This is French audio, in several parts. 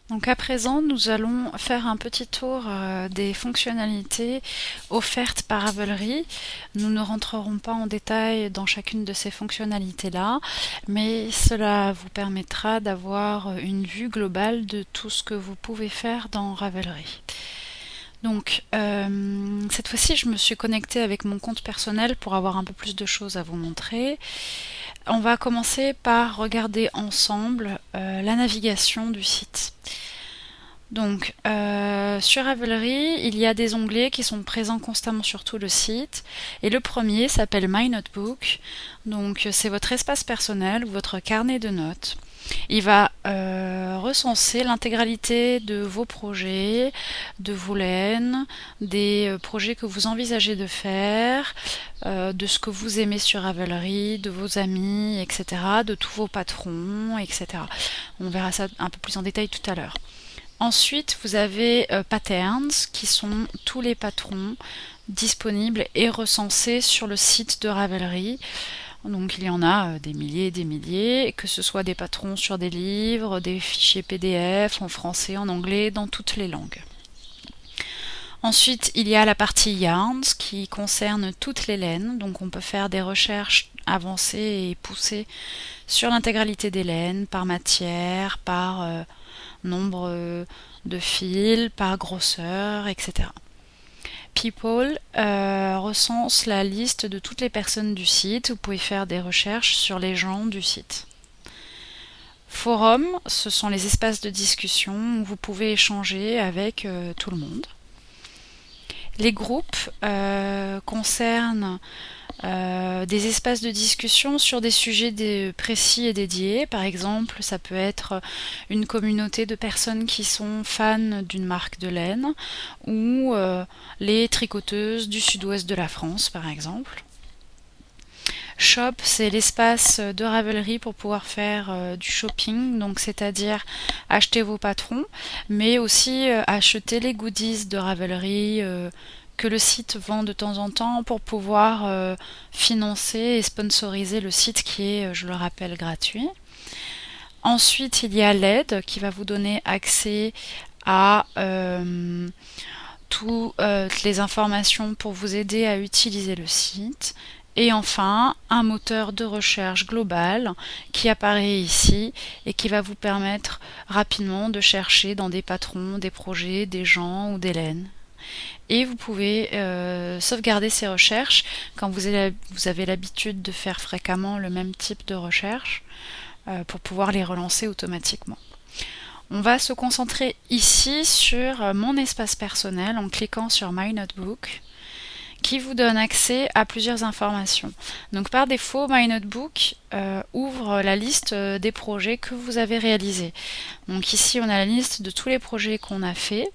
Donc à présent, nous allons faire un petit tour des fonctionnalités offertes par Ravelry. Nous ne rentrerons pas en détail dans chacune de ces fonctionnalités-là, mais cela vous permettra d'avoir une vue globale de tout ce que vous pouvez faire dans Ravelry. Donc cette fois-ci, je me suis connectée avec mon compte personnel pour avoir un peu plus de choses à vous montrer. On va commencer par regarder ensemble la navigation du site. Donc, sur Ravelry, il y a des onglets qui sont présents constamment sur tout le site. Et le premier s'appelle My Notebook. Donc, c'est votre espace personnel ou votre carnet de notes. Il va recenser l'intégralité de vos projets, de vos laines, des projets que vous envisagez de faire, de ce que vous aimez sur Ravelry, de vos amis, etc., de tous vos patrons, etc. On verra ça un peu plus en détail tout à l'heure. Ensuite, vous avez Patterns, qui sont tous les patrons disponibles et recensés sur le site de Ravelry. Donc il y en a des milliers et des milliers, que ce soit des patrons sur des livres, des fichiers PDF, en français, en anglais, dans toutes les langues. Ensuite, il y a la partie Yarns qui concerne toutes les laines, donc on peut faire des recherches avancées et poussées sur l'intégralité des laines, par matière, par nombre de fils, par grosseur, etc. People recense la liste de toutes les personnes du site. Vous pouvez faire des recherches sur les gens du site. Forum, ce sont les espaces de discussion où vous pouvez échanger avec tout le monde. Les groupes concernent des espaces de discussion sur des sujets précis et dédiés. Par exemple, ça peut être une communauté de personnes qui sont fans d'une marque de laine ou les tricoteuses du sud-ouest de la France, par exemple. Shop, c'est l'espace de Ravelry pour pouvoir faire du shopping, donc c'est-à-dire acheter vos patrons, mais aussi acheter les goodies de Ravelry que le site vend de temps en temps pour pouvoir financer et sponsoriser le site qui est, je le rappelle, gratuit. Ensuite, il y a l'aide qui va vous donner accès à toutes les informations pour vous aider à utiliser le site. Et enfin, un moteur de recherche global qui apparaît ici et qui va vous permettre rapidement de chercher dans des patrons, des projets, des gens ou des laines. Et vous pouvez sauvegarder ces recherches quand vous avez l'habitude de faire fréquemment le même type de recherche pour pouvoir les relancer automatiquement. On va se concentrer ici sur mon espace personnel en cliquant sur My Notebook, qui vous donne accès à plusieurs informations. Donc par défaut, My Notebook ouvre la liste des projets que vous avez réalisés. Donc ici, on a la liste de tous les projets qu'on a fait,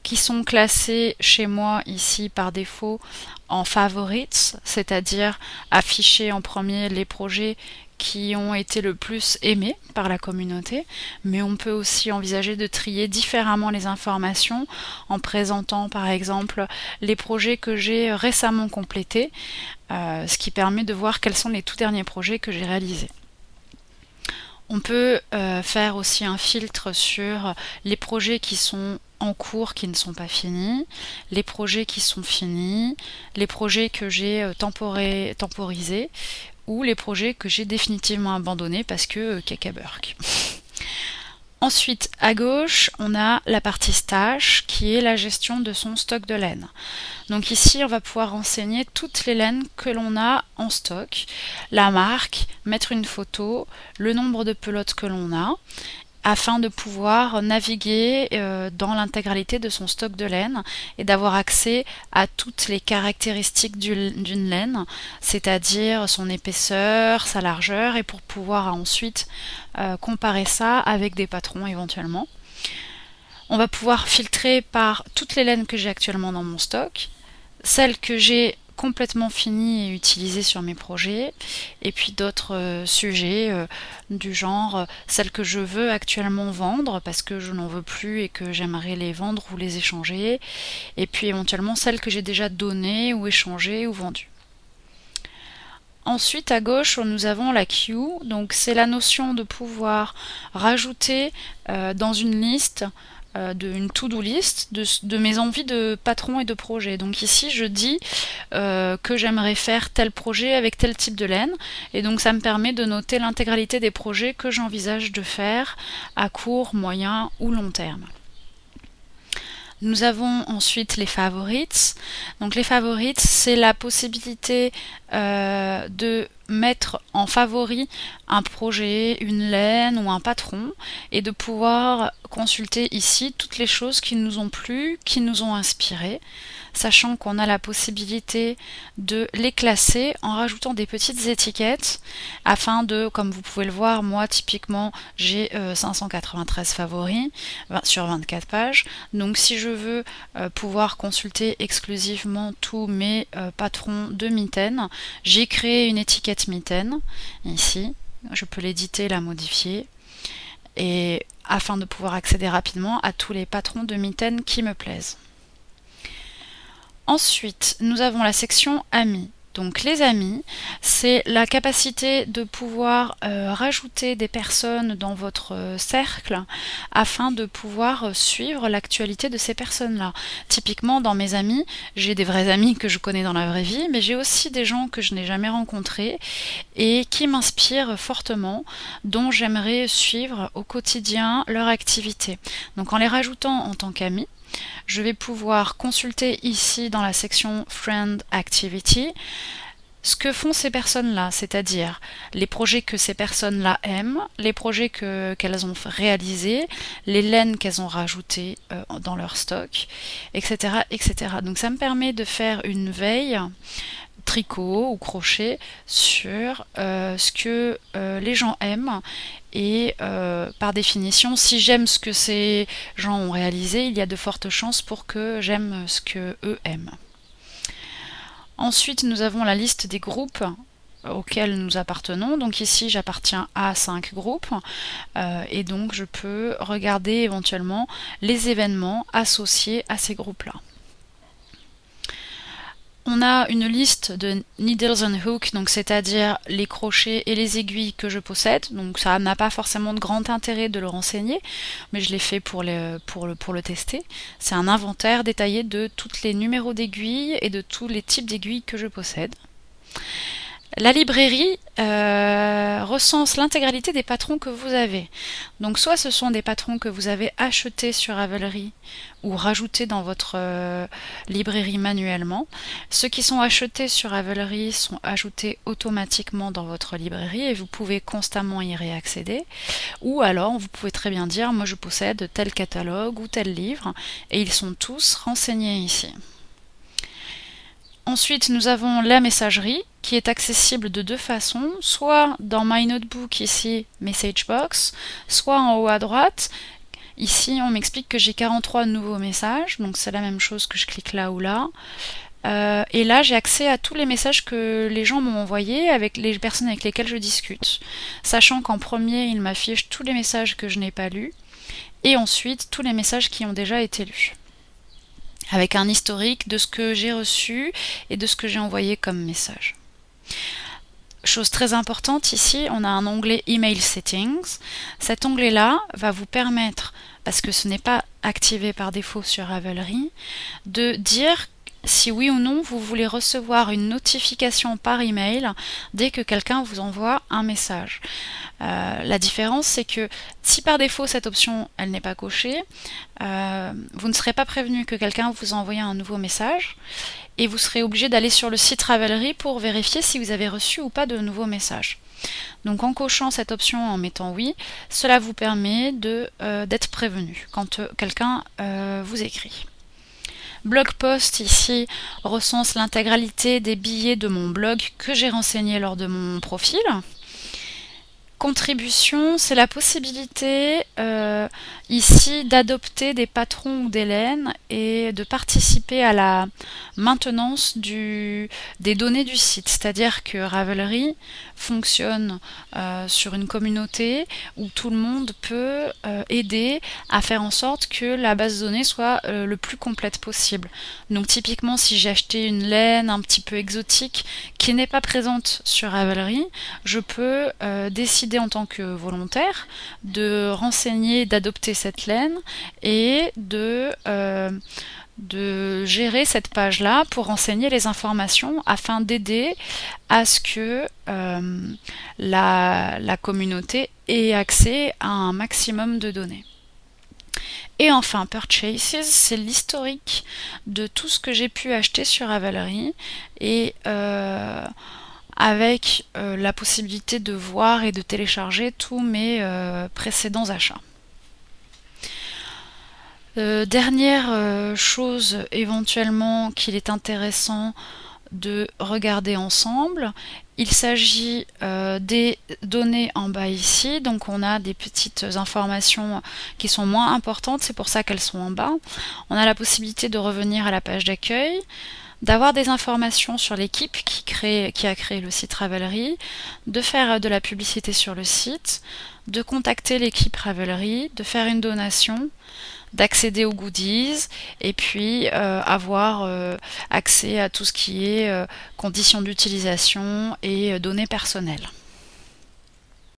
qui sont classés chez moi ici par défaut en favorites, c'est-à-dire afficher en premier les projets qui ont été le plus aimés par la communauté, mais on peut aussi envisager de trier différemment les informations en présentant par exemple les projets que j'ai récemment complétés, ce qui permet de voir quels sont les tout derniers projets que j'ai réalisés. On peut faire aussi un filtre sur les projets qui sont en cours qui ne sont pas finis, les projets qui sont finis, les projets que j'ai temporisés ou les projets que j'ai définitivement abandonnés parce que cacaburk. Ensuite, à gauche, on a la partie stash qui est la gestion de son stock de laine. Donc ici, on va pouvoir renseigner toutes les laines que l'on a en stock, la marque, mettre une photo, le nombre de pelotes que l'on a, afin de pouvoir naviguer dans l'intégralité de son stock de laine et d'avoir accès à toutes les caractéristiques d'une laine, c'est-à-dire son épaisseur, sa largeur, et pour pouvoir ensuite comparer ça avec des patrons éventuellement. On va pouvoir filtrer par toutes les laines que j'ai actuellement dans mon stock, celles que j'ai complètement finies et utilisées sur mes projets, et puis d'autres sujets du genre celles que je veux actuellement vendre parce que je n'en veux plus et que j'aimerais les vendre ou les échanger, et puis éventuellement celles que j'ai déjà données ou échangées ou vendues. Ensuite, à gauche, nous avons la queue. Donc, c'est la notion de pouvoir rajouter dans une liste, une to-do list, de mes envies de patron et de projet. Donc ici, je dis que j'aimerais faire tel projet avec tel type de laine. Et donc, ça me permet de noter l'intégralité des projets que j'envisage de faire à court, moyen ou long terme. Nous avons ensuite les favorites. Donc les favorites, c'est la possibilité de mettre en favori un projet, une laine ou un patron et de pouvoir consulter ici toutes les choses qui nous ont plu, qui nous ont inspiré, sachant qu'on a la possibilité de les classer en rajoutant des petites étiquettes afin de, comme vous pouvez le voir, moi typiquement j'ai 593 favoris sur 24 pages. Donc si je veux pouvoir consulter exclusivement tous mes patrons de mitaines, j'ai créé une étiquette mitaine ici. Je peux l'éditer, la modifier, et afin de pouvoir accéder rapidement à tous les patrons de mitaines qui me plaisent. Ensuite, nous avons la section Amis. Donc les amis, c'est la capacité de pouvoir rajouter des personnes dans votre cercle afin de pouvoir suivre l'actualité de ces personnes-là. Typiquement, dans mes amis, j'ai des vrais amis que je connais dans la vraie vie, mais j'ai aussi des gens que je n'ai jamais rencontrés et qui m'inspirent fortement, dont j'aimerais suivre au quotidien leur activité. Donc en les rajoutant en tant qu'amis, je vais pouvoir consulter ici dans la section Friend Activity ce que font ces personnes-là, c'est-à-dire les projets que ces personnes-là aiment, les projets qu'elles ont réalisés, les laines qu'elles ont rajoutées dans leur stock, etc., etc. Donc ça me permet de faire une veille tricot ou crochet sur ce que les gens aiment. Et par définition, si j'aime ce que ces gens ont réalisé, il y a de fortes chances pour que j'aime ce que eux aiment. Ensuite, nous avons la liste des groupes auxquels nous appartenons. Donc ici, j'appartiens à 5 groupes et donc je peux regarder éventuellement les événements associés à ces groupes-là. On a une liste de needles and hooks, donc c'est-à-dire les crochets et les aiguilles que je possède. Donc ça n'a pas forcément de grand intérêt de le renseigner, mais je l'ai fait pour le tester. C'est un inventaire détaillé de tous les numéros d'aiguilles et de tous les types d'aiguilles que je possède. La librairie recense l'intégralité des patrons que vous avez. Donc soit ce sont des patrons que vous avez achetés sur Ravelry ou rajoutés dans votre librairie manuellement. Ceux qui sont achetés sur Ravelry sont ajoutés automatiquement dans votre librairie et vous pouvez constamment y réaccéder. Ou alors vous pouvez très bien dire, moi je possède tel catalogue ou tel livre, et ils sont tous renseignés ici. Ensuite, nous avons la messagerie qui est accessible de deux façons, soit dans My Notebook ici, Message Box, soit en haut à droite. Ici, on m'explique que j'ai 43 nouveaux messages, donc c'est la même chose que je clique là ou là. Et là, j'ai accès à tous les messages que les gens m'ont envoyés avec les personnes avec lesquelles je discute. Sachant qu'en premier, il m'affiche tous les messages que je n'ai pas lus, et ensuite tous les messages qui ont déjà été lus, avec un historique de ce que j'ai reçu et de ce que j'ai envoyé comme message. Chose très importante, ici, on a un onglet Email Settings. Cet onglet-là va vous permettre, parce que ce n'est pas activé par défaut sur Ravelry, de dire si oui ou non vous voulez recevoir une notification par email dès que quelqu'un vous envoie un message. La différence, c'est que si par défaut cette option elle n'est pas cochée, vous ne serez pas prévenu que quelqu'un vous a envoyé un nouveau message et vous serez obligé d'aller sur le site Ravelry pour vérifier si vous avez reçu ou pas de nouveaux messages. Donc en cochant cette option, en mettant oui, cela vous permet d'être prévenu quand quelqu'un vous écrit. Blog Post ici recense l'intégralité des billets de mon blog que j'ai renseigné lors de mon profil. Contribution, c'est la possibilité ici d'adopter des patrons ou des laines et de participer à la maintenance des données du site. C'est-à-dire que Ravelry fonctionne sur une communauté où tout le monde peut aider à faire en sorte que la base de données soit le plus complète possible. Donc typiquement, si j'ai acheté une laine un petit peu exotique qui n'est pas présente sur Ravelry, je peux décider en tant que volontaire de renseigner, d'adopter cette laine et de gérer cette page-là pour renseigner les informations afin d'aider à ce que la communauté ait accès à un maximum de données. Et enfin, Purchases, c'est l'historique de tout ce que j'ai pu acheter sur Ravelry et avec la possibilité de voir et de télécharger tous mes précédents achats. Dernière chose éventuellement qu'il est intéressant de regarder ensemble, il s'agit des données en bas ici, donc on a des petites informations qui sont moins importantes, c'est pour ça qu'elles sont en bas. On a la possibilité de revenir à la page d'accueil, d'avoir des informations sur l'équipe qui a créé le site Ravelry, de faire de la publicité sur le site, de contacter l'équipe Ravelry, de faire une donation, d'accéder aux goodies et puis avoir accès à tout ce qui est conditions d'utilisation et données personnelles.